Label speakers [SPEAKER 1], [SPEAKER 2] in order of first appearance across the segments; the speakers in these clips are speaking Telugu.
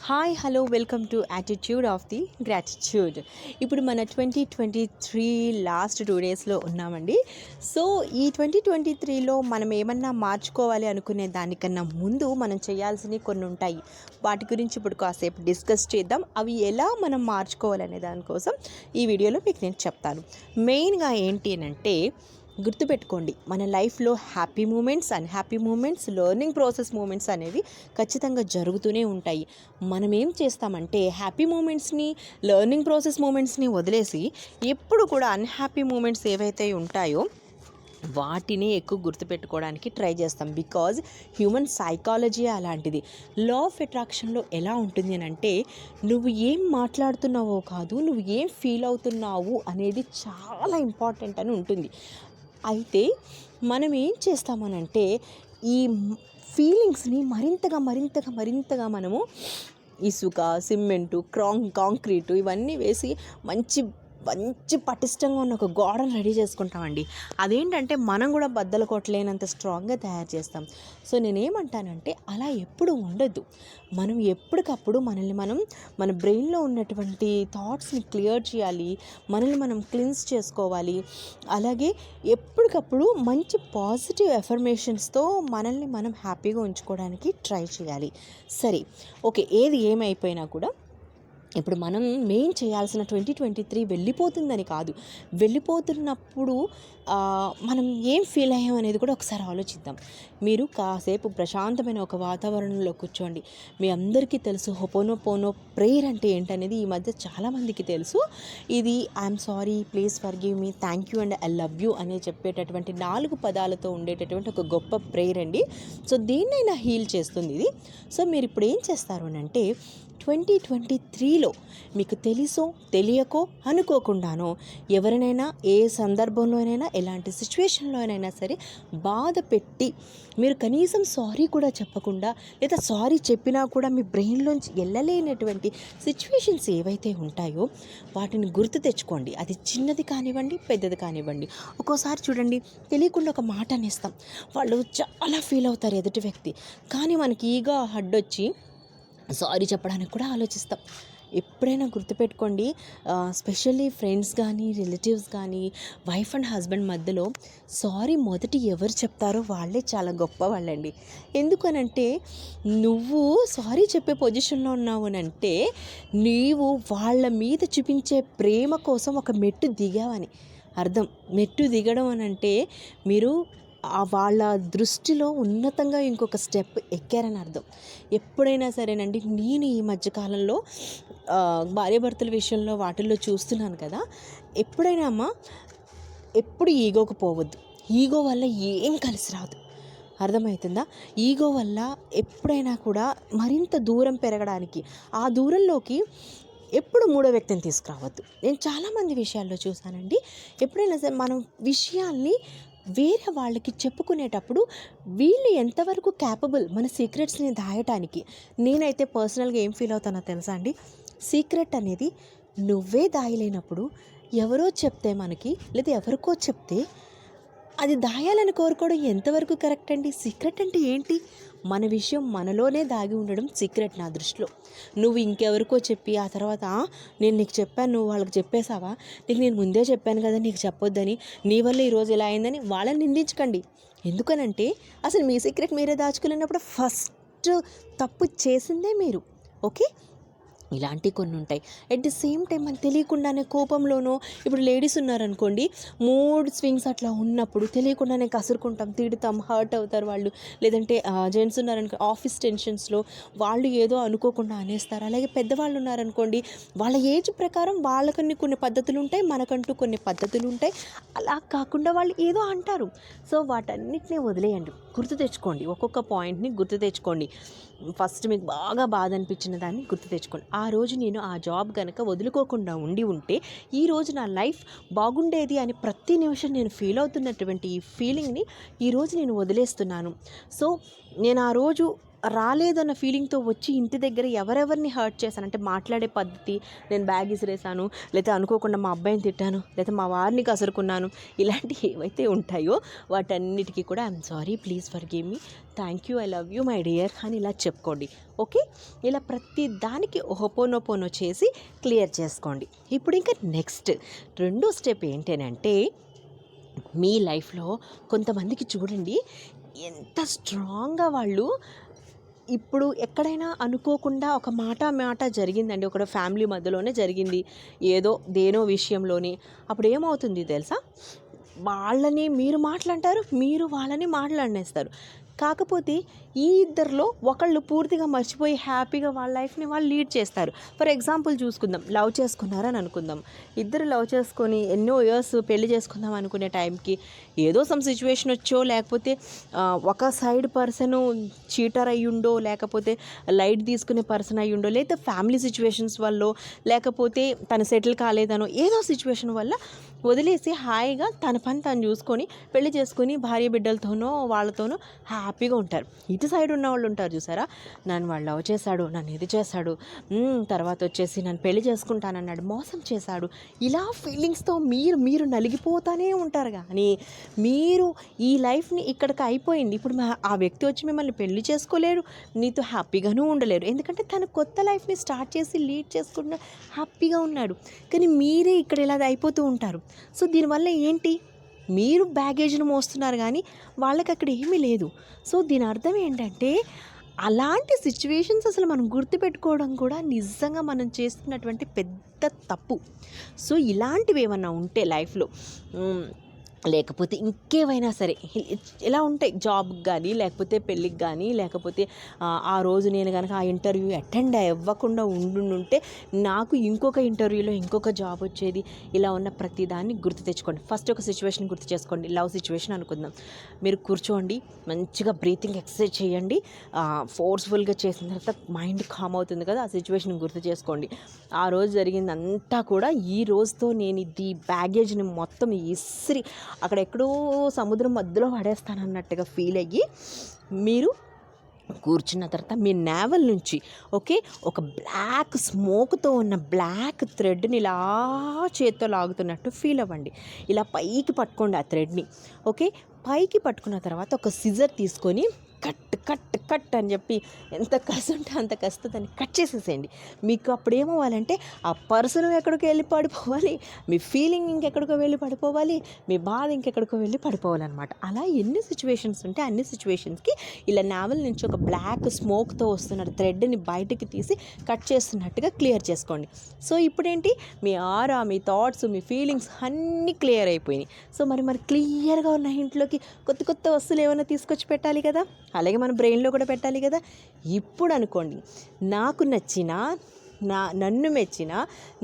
[SPEAKER 1] Hi hello welcome to attitude of the gratitude. ఇప్పుడు మన 2023 లాస్ట్ 2 డేస్లో ఉన్నామండి. సో ఈ 2023లో మనం ఏమన్నా మార్చుకోవాలి అనుకునే దానికన్నా ముందు మనం చేయాల్సినవి కొన్ని ఉంటాయి. వాటి గురించి ఇప్పుడు కాసేపు డిస్కస్ చేద్దాం. అవి ఎలా మనం మార్చుకోవాలనే దానికోసం ఈ వీడియోలో మీకు నేను చెప్తాను. మెయిన్గా ఏంటి అంటే గుర్తుపెట్టుకోండి, మన లైఫ్లో happy moments, unhappy moments, learning process moments అనేవి ఖచ్చితంగా జరుగుతూనే ఉంటాయి. మనం ఏం చేస్తామంటే హ్యాపీ మూమెంట్స్ని, లెర్నింగ్ ప్రాసెస్ మూమెంట్స్ని వదిలేసి ఎప్పుడు కూడా అన్హ్యాపీ మూమెంట్స్ ఏవైతే ఉంటాయో వాటిని ఎక్కువ గుర్తుపెట్టుకోవడానికి ట్రై చేస్తాం. బికాజ్ హ్యూమన్ సైకాలజీ అలాంటిది. లా ఆఫ్ అట్రాక్షన్లో ఎలా ఉంటుంది అని అంటే, నువ్వు ఏం మాట్లాడుతున్నావో కాదు, నువ్వు ఏం ఫీల్ అవుతున్నావు అనేది చాలా ఇంపార్టెంట్ అని ఉంటుంది. అయితే మనం ఏం చేస్తామనంటే ఈ ఫీలింగ్స్ని మరింతగా మనము ఇసుక, సిమెంటు, కాంక్రీటు ఇవన్నీ వేసి మంచి పటిష్టంగా ఉన్న ఒక గోడను రెడీ చేసుకుంటామండి. అదేంటంటే మనం కూడా బద్దలు కొట్టలేనంత స్ట్రాంగ్గా తయారు చేస్తాం. సో నేనేమంటానంటే అలా ఎప్పుడు ఉండద్దు. మనం ఎప్పటికప్పుడు మన బ్రెయిన్లో ఉన్నటువంటి థాట్స్ని క్లియర్ చేయాలి, మనల్ని మనం క్లీన్స్ చేసుకోవాలి. అలాగే ఎప్పటికప్పుడు మంచి పాజిటివ్ ఎఫర్మేషన్స్తో మనల్ని మనం హ్యాపీగా ఉంచుకోవడానికి ట్రై చేయాలి. సరే, ఓకే, ఏది ఏమైపోయినా కూడా ఇప్పుడు మనం మెయిన్ చేయాల్సిన 2023 వెళ్ళిపోతుందని కాదు, వెళ్ళిపోతున్నప్పుడు మనం ఏం ఫీల్ అయ్యాం అనేది కూడా ఒకసారి ఆలోచిద్దాం. మీరు కాసేపు ప్రశాంతమైన ఒక వాతావరణంలో కూర్చోండి. మీ అందరికీ తెలుసు హోపోనోపోనో ప్రేయర్ అంటే ఏంటనేది ఈ మధ్య చాలామందికి తెలుసు. ఇది I'm sorry, please forgive me, thank you and I love you అనే చెప్పేటటువంటి 4 పదాలతో ఉండేటటువంటి ఒక గొప్ప ప్రేయర్ అండి. సో దేన్నైనా హీల్ చేస్తుంది ఇది. సో మీరు ఇప్పుడు ఏం చేస్తారు అని అంటే 2023లో మీకు తెలుసో తెలియకో అనుకోకుండానో ఎవరినైనా ఏ సందర్భంలోనైనా ఎలాంటి సిచ్యువేషన్లోనైనా సరే బాధ పెట్టి మీరు కనీసం సారీ కూడా చెప్పకుండా, లేదా సారీ చెప్పినా కూడా మీ బ్రెయిన్లోంచి వెళ్ళలేనటువంటి సిచ్యువేషన్స్ ఏవైతే ఉంటాయో వాటిని గుర్తు తెచ్చుకోండి. అది చిన్నది కానివ్వండి, పెద్దది కానివ్వండి. ఒక్కోసారి చూడండి, తెలియకుండా ఒక మాట అనేస్తాం, వాళ్ళు చాలా ఫీల్ అవుతారు ఎదుటి వ్యక్తి, కానీ మనకి ఈగో అడ్డొచ్చి సారీ చెప్పడానికి కూడా ఆలోచిస్తాం. ఎప్పుడైనా గుర్తుపెట్టుకోండి, స్పెషల్లీ ఫ్రెండ్స్ కానీ రిలేటివ్స్ కానీ వైఫ్ అండ్ హస్బెండ్ మధ్యలో సారీ మొదటి ఎవరు చెప్తారో వాళ్ళే చాలా గొప్ప వాళ్ళండి. ఎందుకనంటే నువ్వు సారీ చెప్పే పొజిషన్లో ఉన్నావు అంటే నీవు వాళ్ళ మీద చూపించే ప్రేమ కోసం ఒక మెట్టు దిగావని అర్థం. మెట్టు దిగడం అని అంటే మీరు వాళ్ళ దృష్టిలో ఉన్నతంగా ఇంకొక స్టెప్ ఎక్కారని అర్థం. ఎప్పుడైనా సరేనండి, నేను ఈ మధ్యకాలంలో భార్యాభర్తల విషయంలో వాటిల్లో చూస్తున్నాను కదా, ఎప్పుడైనా ఎప్పుడు ఈగోకు పోవద్దు. ఈగో వల్ల ఏం కలిసి రాదు, అర్థమవుతుందా? ఈగో వల్ల ఎప్పుడైనా కూడా మరింత దూరం పెరగడానికి, ఆ దూరంలోకి ఎప్పుడు మూడో వ్యక్తిని తీసుకురావద్దు. నేను చాలామంది విషయాల్లో చూశానండి, ఎప్పుడైనా సరే మనం విషయాల్ని వేరే వాళ్ళకి చెప్పుకునేటప్పుడు వీళ్ళు ఎంతవరకు క్యాపబుల్ మన సీక్రెట్స్ని దాయటానికి. నేనైతే పర్సనల్గా ఏం ఫీల్ అవుతానో తెలుసా అండి, సీక్రెట్ అనేది నువ్వే దాయలేనప్పుడు ఎవరో చెప్తే మనకి, లేదా ఎవరికో చెప్తే అది దాయాలని కోరుకోవడం ఎంతవరకు కరెక్ట్ అండి? సీక్రెట్ అంటే ఏంటి? మన విషయం మనలోనే దాగి ఉండడం సీక్రెట్ నా దృష్టిలో. నువ్వు ఇంకెవరికో చెప్పి ఆ తర్వాత నేను నీకు చెప్పాను, నువ్వు వాళ్ళకి చెప్పేశావా, నీకు నేను ముందే చెప్పాను కదా నీకు చెప్పొద్దని, నీ వల్ల ఈరోజు ఇలా అయిందని వాళ్ళని నిందించకండి. ఎందుకనంటే అసలు మీ సీక్రెట్ మీరే దాచుకోలేనప్పుడు ఫస్ట్ తప్పు చేసిందే మీరు. ఓకే, ఇలాంటివి కొన్ని ఉంటాయి. ఎట్ ది సేమ్ టైం మనకు తెలియకుండానే కోపంలోనో, ఇప్పుడు లేడీస్ ఉన్నారనుకోండి, మూడ్ స్వింగ్స్ అట్లా ఉన్నప్పుడు తెలియకుండానే కసురుకుంటాం, తిడతాం, హర్ట్ అవుతారు వాళ్ళు. లేదంటే జెంట్స్ ఉన్నారనుకో, ఆఫీస్ టెన్షన్స్లో వాళ్ళు ఏదో అనుకోకుండా అనేస్తారు. అలాగే పెద్దవాళ్ళు ఉన్నారనుకోండి, వాళ్ళ ఏజ్ ప్రకారం వాళ్ళకన్నీ కొన్ని పద్ధతులు ఉంటాయి, మనకంటూ కొన్ని పద్ధతులు ఉంటాయి. అలా కాకుండా వాళ్ళు ఏదో అంటారు. సో వాటన్నిటినీ వదిలేయండి, గుర్తు తెచ్చుకోండి, ఒక్కొక్క పాయింట్ని గుర్తు తెచ్చుకోండి. ఫస్ట్ మీకు బాగా బాధ అనిపించిన దాన్ని గుర్తు తెచ్చుకోండి. ఆ రోజు నేను ఆ జాబ్ కనుక వదులుకోకుండా ఉంటే ఈరోజు నా లైఫ్ బాగుండేది అని ప్రతి నిమిషం నేను ఫీల్ అవుతున్నటువంటి ఈ ఫీలింగ్ని ఈరోజు నేను వదిలేస్తున్నాను. సో నేను ఆ రోజు రాలేదన్న ఫీలింగ్తో వచ్చి ఇంటి దగ్గర ఎవరెవరిని హర్ట్ చేశాను అంటే మాట్లాడే పద్ధతి, నేను బ్యాగ్ విసిరేసాను, లేకపోతే అనుకోకుండా మా అబ్బాయిని తిట్టాను, లేకపోతే మా వారిని కసురుకున్నాను, ఇలాంటివి ఏవైతే ఉంటాయో వాటన్నిటికీ కూడా I'm sorry, please forgive me, thank you, I love you my dear అని ఇలా చెప్పుకోండి. ఓకే, ఇలా ప్రతి దానికి హోపోనోపోనో చేసి క్లియర్ చేసుకోండి. ఇప్పుడు ఇంకా నెక్స్ట్ రెండో స్టెప్ ఏంటంటే, మీ లైఫ్లో కొంతమందికి చూడండి ఎంత స్ట్రాంగ్గా వాళ్ళు ఇప్పుడు ఎక్కడైనా అనుకోకుండా ఒక మాట జరిగిందండి, ఒక ఫ్యామిలీ మధ్యలోనే జరిగింది, ఏదో దేనో విషయంలోని. అప్పుడు ఏమవుతుంది తెలుసా, వాళ్ళని మీరు మాట్లాంటారు, మీరు వాళ్ళని మాట్లాడనేస్తారు. కాకపోతే ఈ ఇద్దరిలో ఒకళ్ళు పూర్తిగా మర్చిపోయి హ్యాపీగా వాళ్ళ లైఫ్ని వాళ్ళు లీడ్ చేస్తారు. ఫర్ ఎగ్జాంపుల్ చూసుకుందాం, లవ్ చేసుకున్నారని అనుకుందాం. ఇద్దరు లవ్ చేసుకొని ఎన్నో ఇయర్స్ పెళ్లి చేసుకుందాం అనుకునే టైంకి ఏదో సమ్ సిచ్యువేషన్ వచ్చో, లేకపోతే ఒక సైడ్ పర్సన్ చీటర్ అయ్యుండో, లేకపోతే లైట్ తీసుకునే పర్సన్ అయ్యుండో, లేదా ఫ్యామిలీ సిచ్యువేషన్స్ వల్ల, లేకపోతే తను సెటిల్ కాలేదనో ఏదో సిచ్యువేషన్ వల్ల వదిలేసి హాయిగా తన పని తను చూసుకొని పెళ్లి చేసుకొని భార్య బిడ్డలతోనో వాళ్ళతోనో హ్యాపీగా ఉంటారు. ఇటు సైడ్ ఉన్న వాళ్ళు ఉంటారు చూసారా, నన్ను వాళ్ళు లవ్ చేశాడు, నన్ను ఇది చేశాడు, తర్వాత వచ్చేసి నన్ను పెళ్లి చేసుకుంటానన్నాడు, మోసం చేశాడు, ఇలా ఫీలింగ్స్తో మీరు నలిగిపోతూనే ఉంటారు. కానీ మీరు ఈ లైఫ్ని ఇక్కడికి అయిపోయింది, ఇప్పుడు ఆ వ్యక్తి వచ్చి మిమ్మల్ని పెళ్లి చేసుకోలేరు, నీతో హ్యాపీగానూ ఉండలేరు. ఎందుకంటే తను కొత్త లైఫ్ని స్టార్ట్ చేసి లీడ్ చేసుకుంటూ హ్యాపీగా ఉన్నాడు. కానీ మీరే ఇక్కడ ఇలా అయిపోతూ ఉంటారు. సో దీనివల్ల ఏంటి, మీరు బ్యాగేజ్ను మోస్తున్నారు కానీ వాళ్ళకి అక్కడ ఏమీ లేదు. సో దీని అర్థం ఏంటంటే, అలాంటి సిచ్యువేషన్స్ అసలు మనం గుర్తుపెట్టుకోవడం కూడా నిజంగా మనం చేస్తున్నటువంటి పెద్ద తప్పు. సో ఇలాంటివి ఏమన్నా ఉంటే లైఫ్లో, లేకపోతే ఇంకేవైనా సరే ఇలా ఉంటాయి, జాబ్కి కానీ, లేకపోతే పెళ్ళికి కానీ, లేకపోతే ఆ రోజు నేను కనుక ఆ ఇంటర్వ్యూ అటెండ్ అవ్వకుండా ఉండుంటే నాకు ఇంకొక ఇంటర్వ్యూలో ఇంకొక జాబ్ వచ్చేది. ఇలా ఉన్న ప్రతిదాన్ని గుర్తు తెచ్చుకోండి. ఫస్ట్ ఒక సిచ్యువేషన్ గుర్తు చేసుకోండి. లవ్ సిచ్యువేషన్ అనుకుందాం. మీరు కూర్చోండి, మంచిగా బ్రీతింగ్ ఎక్సర్సైజ్ చేయండి. ఫోర్స్ఫుల్గా చేసిన తర్వాత మైండ్ కామ్ అవుతుంది కదా, ఆ సిచ్యువేషన్ గుర్తు చేసుకోండి. ఆ రోజు జరిగిందంతా కూడా ఈ రోజుతో నేను ఈ బ్యాగేజ్ని మొత్తం ఇసిరి అక్కడ ఎక్కడో సముద్రం మధ్యలో పడేస్తానన్నట్టుగా ఫీల్ అయ్యి మీరు కూర్చున్న తర్వాత మీ నేవల్ నుంచి ఒక బ్లాక్ స్మోక్తో ఉన్న బ్లాక్ థ్రెడ్ని ఇలా చేత్తో లాగుతున్నట్టు ఫీల్ అవ్వండి. ఇలా పైకి పట్టుకోండి ఆ థ్రెడ్ని. పైకి పట్టుకున్న తర్వాత ఒక సిజర్ తీసుకొని కట్ కట్ కట్ అని చెప్పి ఎంత కసి ఉంటే అంత కసితో దాన్ని కట్ చేసేసేయండి. మీకు అప్పుడు ఏమవ్వాలంటే ఆ పర్సన్ ఎక్కడికో వెళ్ళి పడిపోవాలి, మీ ఫీలింగ్ ఇంకెక్కడికో వెళ్ళి పడిపోవాలి, మీ బాధ ఇంకెక్కడికో వెళ్ళి పడిపోవాలన్నమాట. అలా ఎన్ని సిచ్యువేషన్స్ ఉంటే అన్ని సిచ్యువేషన్స్కి ఇలా నావెల్ నుంచి ఒక బ్లాక్ స్మోక్తో వస్తున్న థ్రెడ్ని బయటికి తీసి కట్ చేస్తున్నట్టుగా క్లియర్ చేసుకోండి. సో ఇప్పుడేంటి, మీ ఆరా, మీ థాట్స్, మీ ఫీలింగ్స్ అన్నీ క్లియర్ అయిపోయినాయి. సో మరి క్లియర్గా ఉన్న ఇంట్లోకి కొత్త వస్తువులు ఏమైనా తీసుకొచ్చి పెట్టాలి కదా, అలాగే మన బ్రెయిన్లో కూడా పెట్టాలి కదా. ఇప్పుడు అనుకోండి, నాకు నచ్చిన, నన్ను మెచ్చిన,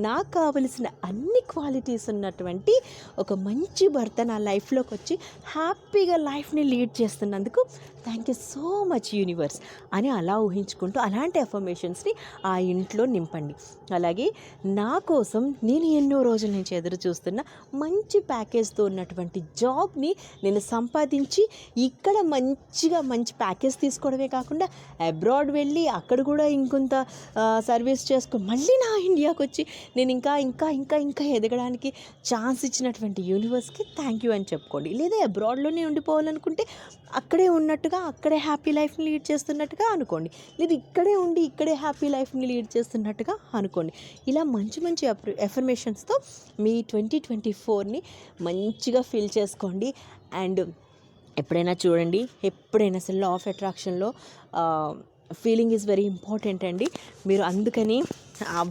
[SPEAKER 1] నాకు కావలసిన అన్ని క్వాలిటీస్ ఉన్నటువంటి ఒక మంచి భర్త నా లైఫ్లోకి వచ్చి హ్యాపీగా లైఫ్ని లీడ్ చేస్తున్నందుకు thank you so much universe అని అలా ఊహించుకుంటూ అలాంటి అఫర్మేషన్స్ని ఆ ఇంట్లో నింపండి. అలాగే నా కోసం నేను ఎన్నో రోజుల నుంచి ఎదురు చూస్తున్న మంచి ప్యాకేజ్తో ఉన్నటువంటి జాబ్ని నేను సంపాదించి ఇక్కడ మంచి ప్యాకేజ్ తీసుకోవడమే కాకుండా అబ్రాడ్ వెళ్ళి అక్కడ కూడా ఇంకొంత సర్వీస్ చేసుకొని మళ్ళీ నా ఇండియాకి వచ్చి నేను ఇంకా ఎదగడానికి ఛాన్స్ ఇచ్చినటువంటి యూనివర్స్కి థ్యాంక్ యూ అని చెప్పుకోండి. లేదా అబ్రాడ్లోనే ఉండిపోవాలనుకుంటే అక్కడే ఉన్నట్టుగా, అక్కడే హ్యాపీ లైఫ్ని లీడ్ చేస్తున్నట్టుగా అనుకోండి. లేదా ఇక్కడే ఉండి ఇక్కడే హ్యాపీ లైఫ్ని లీడ్ చేస్తున్నట్టుగా అనుకోండి. ఇలా మంచి ఎఫర్మేషన్స్తో మీ 2024ని మంచిగా ఫీల్ చేసుకోండి. అండ్ ఎప్పుడైనా చూడండి, ఎప్పుడైనా అసలు లా ఆఫ్ అట్రాక్షన్లో ఫీలింగ్ ఈజ్ వెరీ ఇంపార్టెంట్ అండి. మీరు అందుకని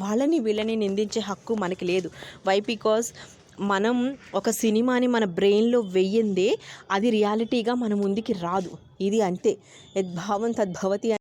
[SPEAKER 1] వాళ్ళని వీళ్ళని నిందించే హక్కు మనకి లేదు. వై? బికాజ్ మనం ఒక సినిమాని మన బ్రెయిన్లో వెయ్యిందే అది రియాలిటీగా మన ముందుకి రాదు. ఇది అంతే, యద్భావం తద్భవతి.